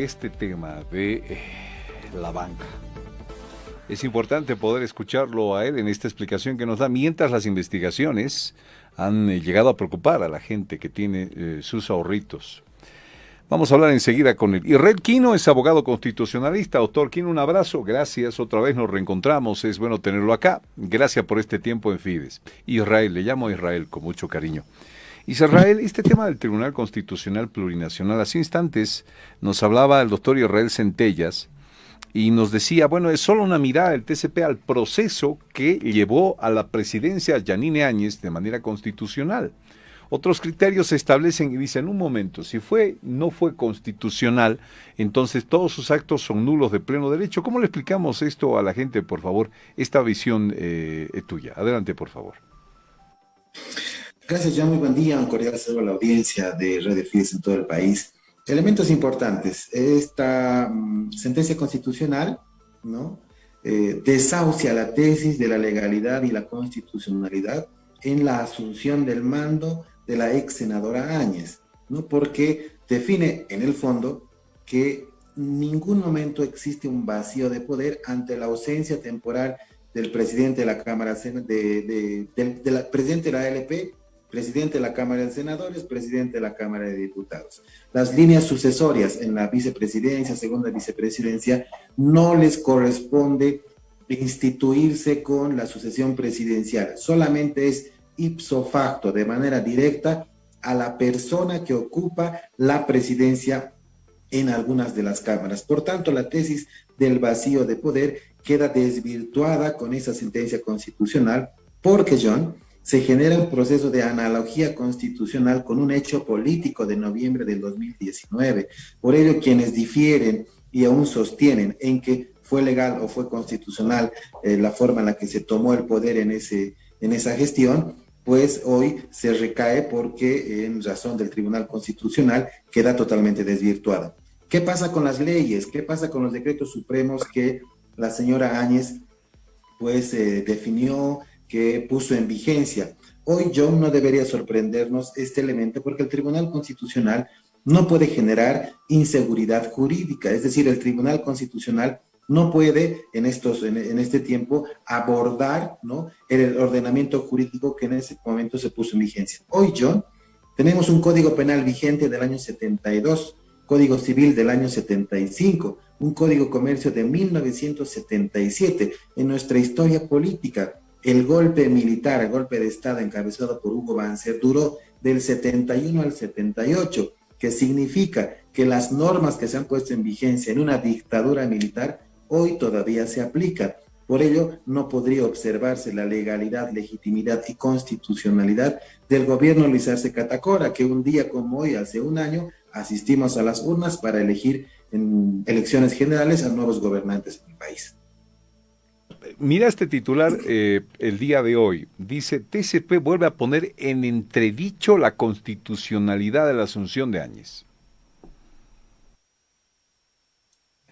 Este tema de la banca. Es importante poder escucharlo a él en esta explicación que nos da, mientras las investigaciones han llegado a preocupar a la gente que tiene sus ahorritos. Vamos a hablar enseguida con él. Israel Quino es abogado constitucionalista. Doctor Quino, un abrazo. Gracias. Otra vez nos reencontramos. Es bueno tenerlo acá. Gracias por este tiempo en Fides. Israel, le llamo a Israel con mucho cariño. Israel, este tema del Tribunal Constitucional Plurinacional, hace instantes nos hablaba el doctor Israel Centellas y nos decía, bueno, es solo una mirada del TCP al proceso que llevó a la presidencia Yanine Áñez de manera constitucional. Otros criterios se establecen y dicen, un momento, si no fue constitucional, entonces todos sus actos son nulos de pleno derecho. ¿Cómo le explicamos esto a la gente, por favor, esta visión tuya? Adelante, por favor. Gracias, John. Muy buen día. Un cordial saludo a la audiencia de Radio Fides en todo el país. Elementos importantes. Esta sentencia constitucional, ¿no? Desahucia la tesis de la legalidad y la constitucionalidad en la asunción del mando de la ex senadora Áñez, ¿no? Porque define en el fondo que en ningún momento existe un vacío de poder ante la ausencia temporal del presidente de la Cámara, presidente de la ALP, presidente de la Cámara de Senadores, presidente de la Cámara de Diputados. Las líneas sucesorias en la vicepresidencia, segunda vicepresidencia, no les corresponde instituirse con la sucesión presidencial. Solamente es ipso facto, de manera directa, a la persona que ocupa la presidencia en algunas de las cámaras. Por tanto, la tesis del vacío de poder queda desvirtuada con esa sentencia constitucional, porque, John, se genera un proceso de analogía constitucional con un hecho político de noviembre del 2019. Por ello, quienes difieren y aún sostienen en que fue legal o fue constitucional la forma en la que se tomó el poder en esa gestión, pues hoy se recae porque en razón del Tribunal Constitucional queda totalmente desvirtuada. ¿Qué pasa con las leyes? ¿Qué pasa con los decretos supremos que la señora Áñez pues definió, que puso en vigencia? Hoy, John, no debería sorprendernos este elemento porque el Tribunal Constitucional no puede generar inseguridad jurídica, es decir, el Tribunal Constitucional no puede en este tiempo abordar, ¿no?, el ordenamiento jurídico que en ese momento se puso en vigencia. Hoy, John, tenemos un Código Penal vigente del año 72, Código Civil del año 75, un Código Comercio de 1977. En nuestra historia política, el golpe militar, el golpe de Estado encabezado por Hugo Banzer duró del 71 al 78, que significa que las normas que se han puesto en vigencia en una dictadura militar hoy todavía se aplican. Por ello, no podría observarse la legalidad, legitimidad y constitucionalidad del gobierno Luis Arce Catacora, que un día como hoy, hace un año, asistimos a las urnas para elegir en elecciones generales a nuevos gobernantes en el país. Mira este titular el día de hoy. Dice, TCP vuelve a poner en entredicho la constitucionalidad de la asunción de Áñez.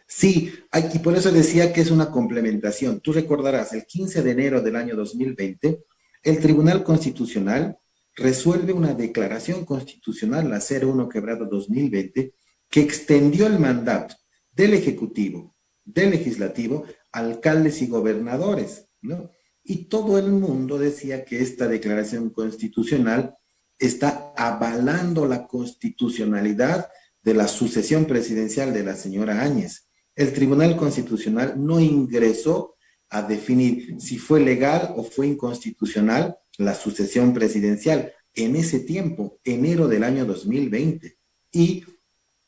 Sí, y por eso decía que es una complementación. Tú recordarás, el 15 de enero del año 2020, el Tribunal Constitucional resuelve una declaración constitucional, la 01/2020, que extendió el mandato del Ejecutivo, del Legislativo, alcaldes y gobernadores, ¿no? Y todo el mundo decía que esta declaración constitucional está avalando la constitucionalidad de la sucesión presidencial de la señora Áñez. El Tribunal Constitucional no ingresó a definir si fue legal o fue inconstitucional la sucesión presidencial en ese tiempo, enero del año 2020. Y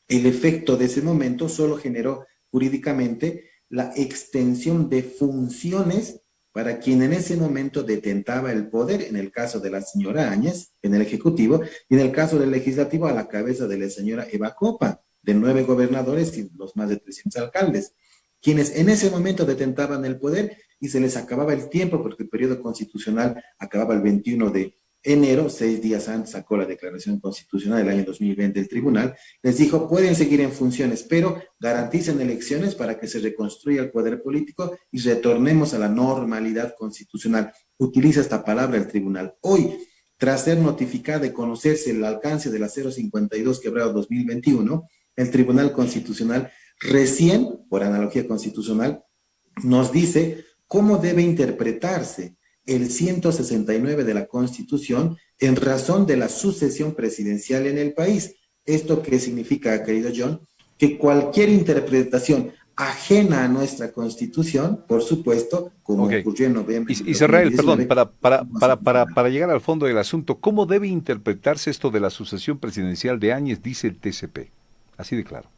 el efecto de ese momento solo generó jurídicamente la extensión de funciones para quien en ese momento detentaba el poder, en el caso de la señora Áñez, en el Ejecutivo, y en el caso del Legislativo, a la cabeza de la señora Eva Copa, de 9 gobernadores y los más de 300 alcaldes, quienes en ese momento detentaban el poder y se les acababa el tiempo porque el periodo constitucional acababa el 21 de enero, 6 días antes sacó la declaración constitucional del año 2020 el tribunal, les dijo, pueden seguir en funciones, pero garanticen elecciones para que se reconstruya el poder político y retornemos a la normalidad constitucional. Utiliza esta palabra el tribunal. Hoy, tras ser notificada y conocerse el alcance de la 052/2021, el Tribunal Constitucional recién, por analogía constitucional, nos dice cómo debe interpretarse el 169 de la Constitución en razón de la sucesión presidencial en el país. ¿Esto qué significa, querido John? Que cualquier interpretación ajena a nuestra Constitución, por supuesto, como ocurrió en noviembre de Israel, perdón, 2019, para llegar al fondo del asunto, ¿cómo debe interpretarse esto de la sucesión presidencial de Áñez, dice el TCP? Así de claro.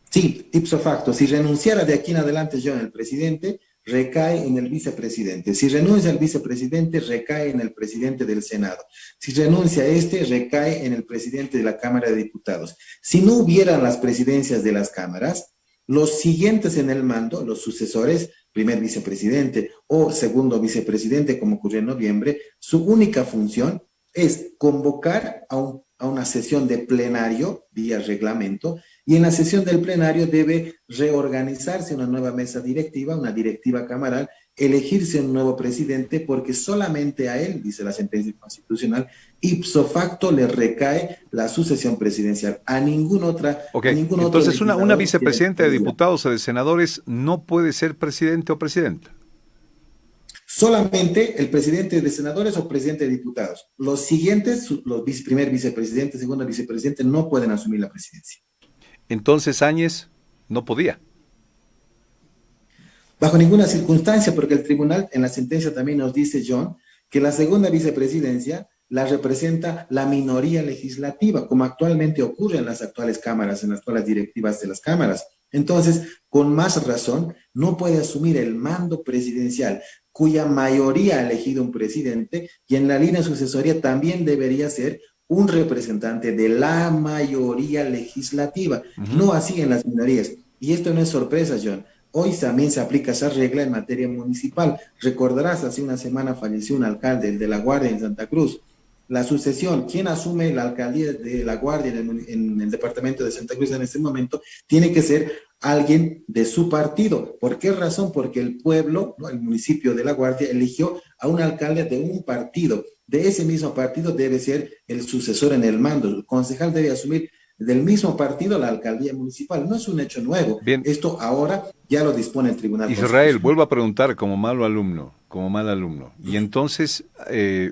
Sí, ipso facto, si renunciara de aquí en adelante John, el presidente, recae en el vicepresidente. Si renuncia el vicepresidente, recae en el presidente del Senado. Si renuncia este, recae en el presidente de la Cámara de Diputados. Si no hubieran las presidencias de las cámaras, los siguientes en el mando, los sucesores, primer vicepresidente o segundo vicepresidente, como ocurrió en noviembre, su única función es convocar a una sesión de plenario vía reglamento, y en la sesión del plenario debe reorganizarse una nueva mesa directiva, una directiva camaral, elegirse un nuevo presidente, porque solamente a él, dice la sentencia constitucional, ipso facto le recae la sucesión presidencial. A ninguna otra. Okay. Entonces, una vicepresidenta de diputados o de senadores no puede ser presidente o presidenta. Solamente el presidente de senadores o presidente de diputados. Los siguientes, los primer vicepresidente, segundo vicepresidente, no pueden asumir la presidencia. Entonces Áñez no podía. Bajo ninguna circunstancia, porque el tribunal en la sentencia también nos dice, John, que la segunda vicepresidencia la representa la minoría legislativa, como actualmente ocurre en las actuales cámaras, en las actuales directivas de las cámaras. Entonces, con más razón, no puede asumir el mando presidencial, cuya mayoría ha elegido un presidente, y en la línea sucesoria también debería ser un representante de la mayoría legislativa, no así en las minorías. Y esto no es sorpresa, John. Hoy también se aplica esa regla en materia municipal. Recordarás, hace una semana falleció un alcalde, el de La Guardia en Santa Cruz. La sucesión, quien asume la alcaldía de La Guardia en el departamento de Santa Cruz en este momento, tiene que ser alguien de su partido. ¿Por qué razón? Porque el pueblo, ¿no?, el municipio de La Guardia, eligió a un alcalde de un partido. De ese mismo partido debe ser el sucesor en el mando. El concejal debe asumir del mismo partido la alcaldía municipal. No es un hecho nuevo. Bien. Esto ahora ya lo dispone el Tribunal Israel, vuelvo a preguntar como mal alumno. Y entonces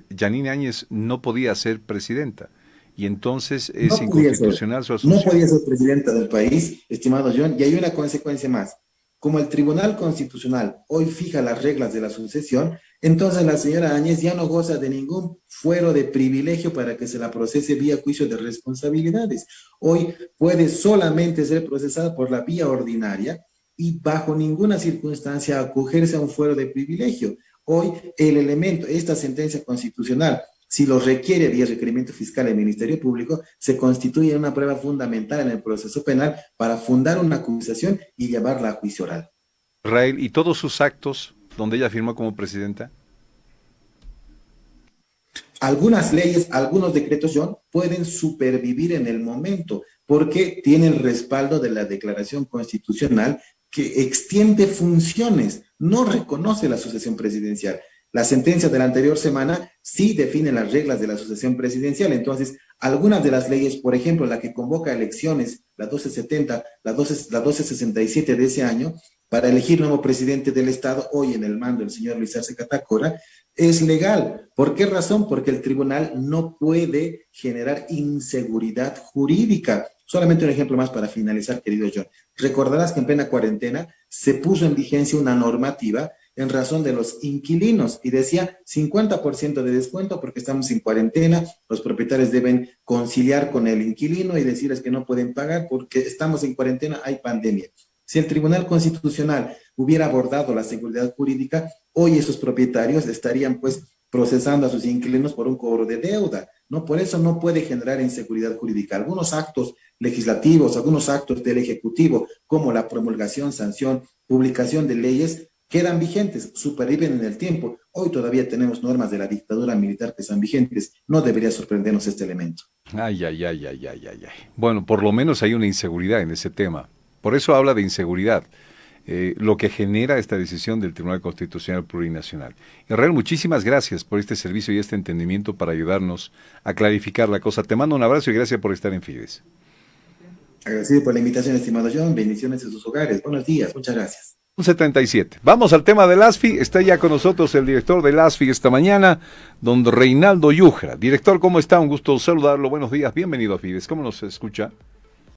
Yanine Áñez no podía ser presidenta. Y entonces es inconstitucional su asunción. No podía ser presidenta del país, estimado John, y hay una consecuencia más. Como el Tribunal Constitucional hoy fija las reglas de la sucesión, entonces la señora Áñez ya no goza de ningún fuero de privilegio para que se la procese vía juicio de responsabilidades. Hoy puede solamente ser procesada por la vía ordinaria y bajo ninguna circunstancia acogerse a un fuero de privilegio. Hoy el elemento, esta sentencia constitucional, si lo requiere vía requerimiento fiscal del Ministerio Público, se constituye una prueba fundamental en el proceso penal para fundar una acusación y llevarla a juicio oral. Israel, ¿y todos sus actos donde ella firmó como presidenta? Algunas leyes, algunos decretos, John, pueden supervivir en el momento porque tienen respaldo de la Declaración Constitucional que extiende funciones, no reconoce la sucesión presidencial. La sentencia de la anterior semana sí define las reglas de la sucesión presidencial. Entonces, algunas de las leyes, por ejemplo, la que convoca elecciones, la 1270, la 1267 de ese año, para elegir nuevo presidente del Estado, hoy en el mando el señor Luis Arce Catacora, es legal. ¿Por qué razón? Porque el tribunal no puede generar inseguridad jurídica. Solamente un ejemplo más para finalizar, querido John. Recordarás que en plena cuarentena se puso en vigencia una normativa en razón de los inquilinos y decía 50% de descuento porque estamos en cuarentena, los propietarios deben conciliar con el inquilino y decirles que no pueden pagar porque estamos en cuarentena, hay pandemia. Si el Tribunal Constitucional hubiera abordado la seguridad jurídica, hoy esos propietarios estarían pues procesando a sus inquilinos por un cobro de deuda, ¿no? Por eso no puede generar inseguridad jurídica. Algunos actos legislativos, algunos actos del Ejecutivo, como la promulgación, sanción, publicación de leyes, quedan vigentes, superviven en el tiempo. Hoy todavía tenemos normas de la dictadura militar que son vigentes. No debería sorprendernos este elemento. Ay. Bueno, por lo menos hay una inseguridad en ese tema. Por eso habla de inseguridad, lo que genera esta decisión del Tribunal Constitucional Plurinacional. Israel, muchísimas gracias por este servicio y este entendimiento para ayudarnos a clarificar la cosa. Te mando un abrazo y gracias por estar en Fides. Agradecido por la invitación, estimado John. Bendiciones en sus hogares. Buenos días. Muchas gracias. 77. Vamos al tema del ASFI. Está ya con nosotros el director del ASFI esta mañana, don Reinaldo Yujra. Director, ¿cómo está? Un gusto saludarlo. Buenos días. Bienvenido a Fides. ¿Cómo nos escucha?